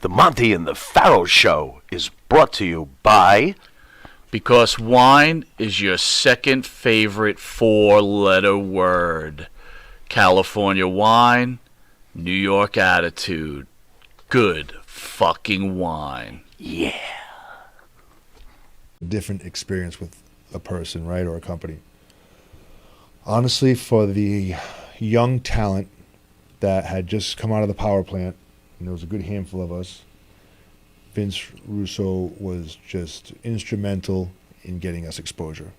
The Monty and the Pharaoh Show is brought to you by... Because wine is your second favorite four-letter word. California wine, New York attitude. Good fucking wine. Yeah. Different experience with a person, right, or a company. Honestly, for the young talent that had just come out of the power plant, and there was a good handful of us, Vince Russo was just instrumental in getting us exposure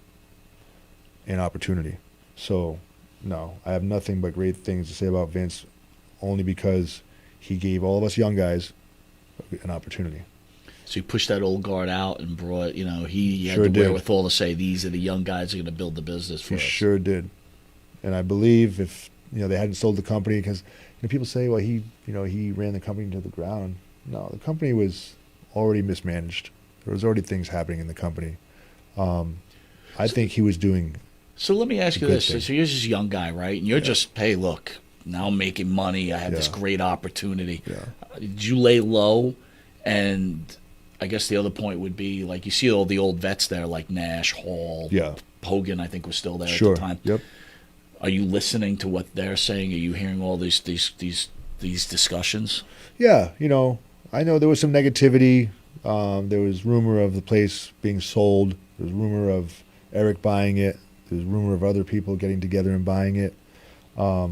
and opportunity. So, no, I have nothing but great things to say about Vince, only because he gave all of us young guys an opportunity. So he pushed that old guard out and brought, he had Sure the did. wherewithal to say, these are the young guys who are going to build the business for He us. sure did. And I believe if, they hadn't sold the company, because people say, well, he ran the company to the ground. No, the company was already mismanaged. There was already things happening in the company. I think he was doing. So let me ask you good this. thing. So you're this young guy, right? And you're just, hey, look, now I'm making money. I have this Yeah. great opportunity. Yeah. Did you lay low? And I guess the other point would be, like, you see all the old vets there, like Nash, Hall, Yeah. Hogan, I think, was still there Sure. at the time. Yep. Are you listening to what they're saying? Are you hearing all these discussions? Yeah, I know there was some negativity. There was rumor of the place being sold. There was rumor of Eric buying it. There was rumor of other people getting together and buying it. At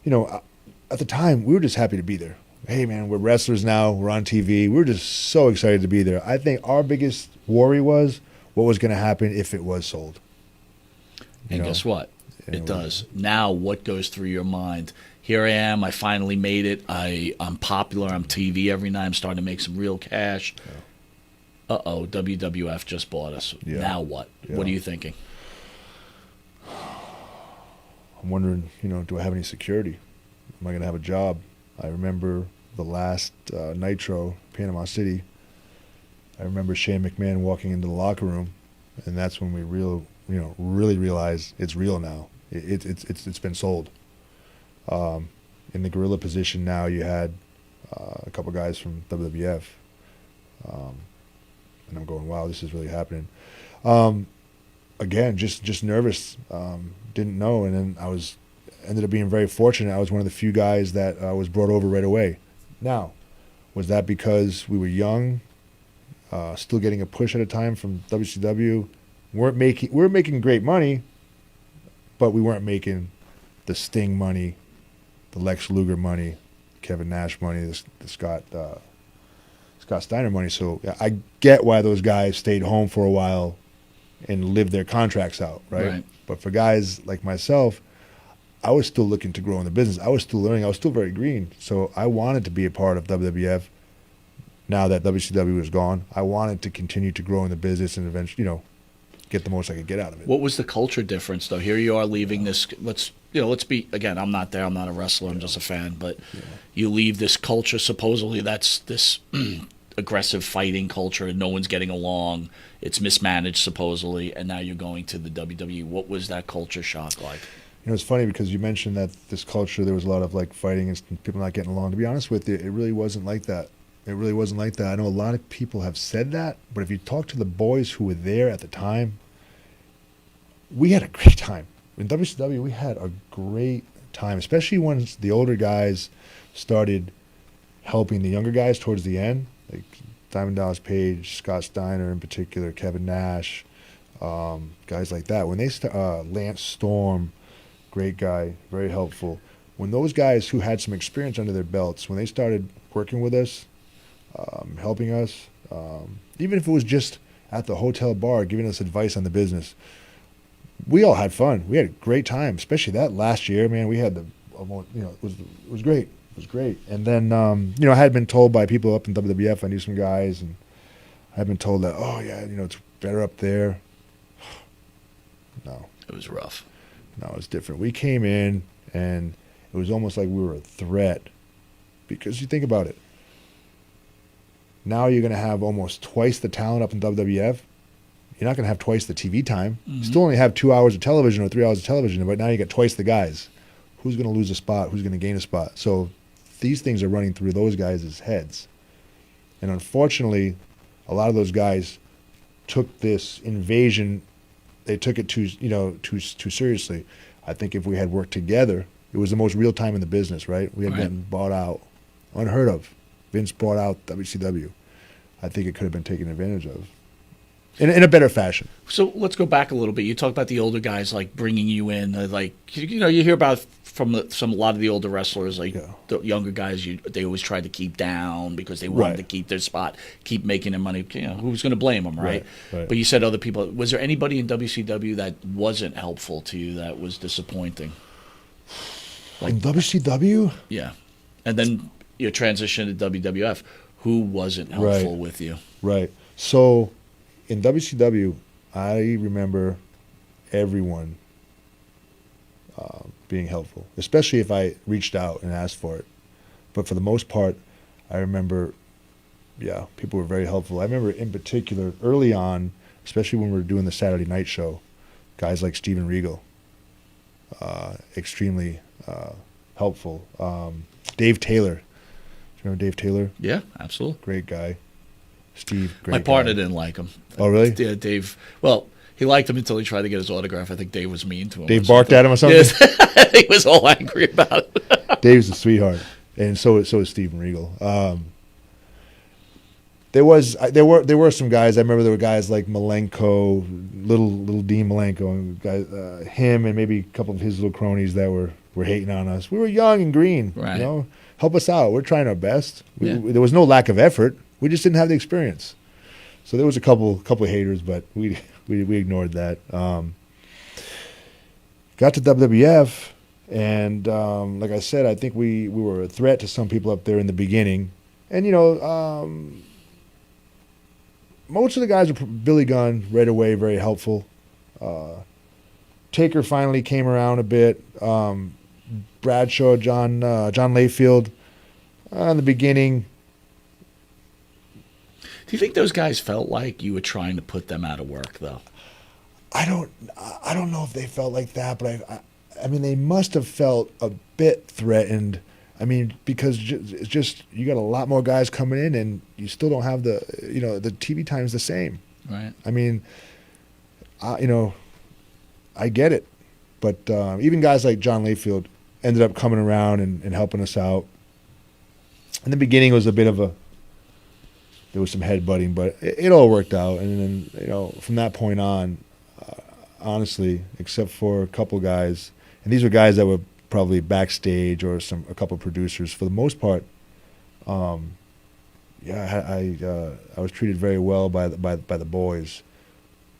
the time, we were just happy to be there. Hey, man, we're wrestlers now. We're on TV. We were just so excited to be there. I think our biggest worry was what was going to happen if it was sold. And guess what? And It does. Now, what goes through your mind? Here I am. I finally made it. I'm popular. I'm TV every night. I'm starting to make some real cash. Uh-oh, WWF just bought us. Yeah. Now what? Yeah. What are you thinking? I'm wondering, do I have any security? Am I going to have a job? I remember the last Nitro, Panama City. I remember Shane McMahon walking into the locker room, and that's when we really realized it's real now. It's been sold. In the gorilla position now, you had a couple guys from WWF, and I'm going, wow, this is really happening. Again, just nervous, didn't know, and then ended up being very fortunate. I was one of the few guys that was brought over right away. Now, was that because we were young, still getting a push at a time from WCW? We were making great money, but we weren't making the Sting money, the Lex Luger money, Kevin Nash money, the Scott Steiner money. So I get why those guys stayed home for a while and lived their contracts out, right? But for guys like myself, I was still looking to grow in the business. I was still learning. I was still very green. So I wanted to be a part of WWF. Now that WCW was gone, I wanted to continue to grow in the business and eventually, get the most I could get out of it. What was the culture difference, though? Here you are leaving this. Let's be, again, I'm not there. I'm not a wrestler. I'm just a fan. But you leave this culture. Supposedly that's this aggressive fighting culture, and no one's getting along. It's mismanaged, supposedly. And now you're going to the WWE. What was that culture shock like? It's funny because you mentioned that this culture, there was a lot of like fighting and people not getting along. To be honest with you, it really wasn't like that. It really wasn't like that. I know a lot of people have said that, but if you talk to the boys who were there at the time, we had a great time. In WCW, we had a great time, especially once the older guys started helping the younger guys towards the end, like Diamond Dallas Page, Scott Steiner in particular, Kevin Nash, guys like that. When they Lance Storm, great guy, very helpful. When those guys who had some experience under their belts, when they started working with us, helping us, even if it was just at the hotel bar giving us advice on the business, we all had fun. We had a great time, especially that last year, man. We had it was great. It was great. And then, I had been told by people up in WWF, I knew some guys, and I had been told that, oh, yeah, it's better up there. No. It was rough. No, it was different. We came in, and it was almost like we were a threat. Because you think about it. Now you're going to have almost twice the talent up in WWF. You're not going to have twice the TV time. You still only have 2 hours of television or 3 hours of television, but now you got twice the guys. Who's going to lose a spot? Who's going to gain a spot? So these things are running through those guys' heads. And unfortunately, a lot of those guys took this invasion, they took it too seriously. I think if we had worked together, it was the most real time in the business, right? We had gotten bought out, unheard of. Vince bought out WCW. I think it could have been taken advantage of in a better fashion. So let's go back a little bit. You talked about the older guys like bringing you in, you hear about from a lot of the older wrestlers, like the younger guys, they always tried to keep down because they wanted to keep their spot, keep making their money. Who's going to blame them, right? But you said other people. Was there anybody in WCW that wasn't helpful to you, that was disappointing? Like in WCW? Yeah. And then your transition to WWF. Who wasn't helpful with you? Right. So in WCW, I remember everyone being helpful, especially if I reached out and asked for it. But for the most part, I remember, people were very helpful. I remember in particular, early on, especially when we were doing the Saturday night show, guys like Steven Regal, extremely helpful. Dave Taylor. Do you remember Dave Taylor? Yeah, absolutely. Great guy. Steve, great My partner guy. didn't like him. Oh, really? Yeah, Dave. Well, he liked him until he tried to get his autograph. I think Dave was mean to him. Dave barked at him or something? Yes. He was all angry about it. Dave's a sweetheart. And so is Steven Regal. There were some guys. I remember there were guys like Malenko, little Dean Malenko, and him and maybe a couple of his little cronies that were hating on us. We were young and green. Right. Help us out. We're trying our best. There was no lack of effort. We just didn't have the experience. So there was a couple of haters, but we ignored that. Got to WWF, and like I said, I think we were a threat to some people up there in the beginning. And most of the guys were Billy Gunn right away, very helpful. Taker finally came around a bit. Bradshaw, John Layfield, in the beginning. Do you think those guys felt like you were trying to put them out of work, though? I don't know if they felt like that, but I mean, they must have felt a bit threatened. I mean, because it's just you got a lot more guys coming in, and you still don't have the TV time's the same. Right. I mean, I get it, but even guys like John Layfield ended up coming around and helping us out. In the beginning, it was a bit of there was some headbutting, but it all worked out. And then, from that point on, honestly, except for a couple guys, and these were guys that were probably backstage or a couple producers, for the most part, I was treated very well by the boys,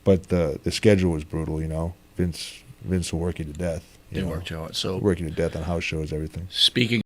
but the schedule was brutal. Vince will work you to death. They worked you out. So working to death on house shows, everything. Speaking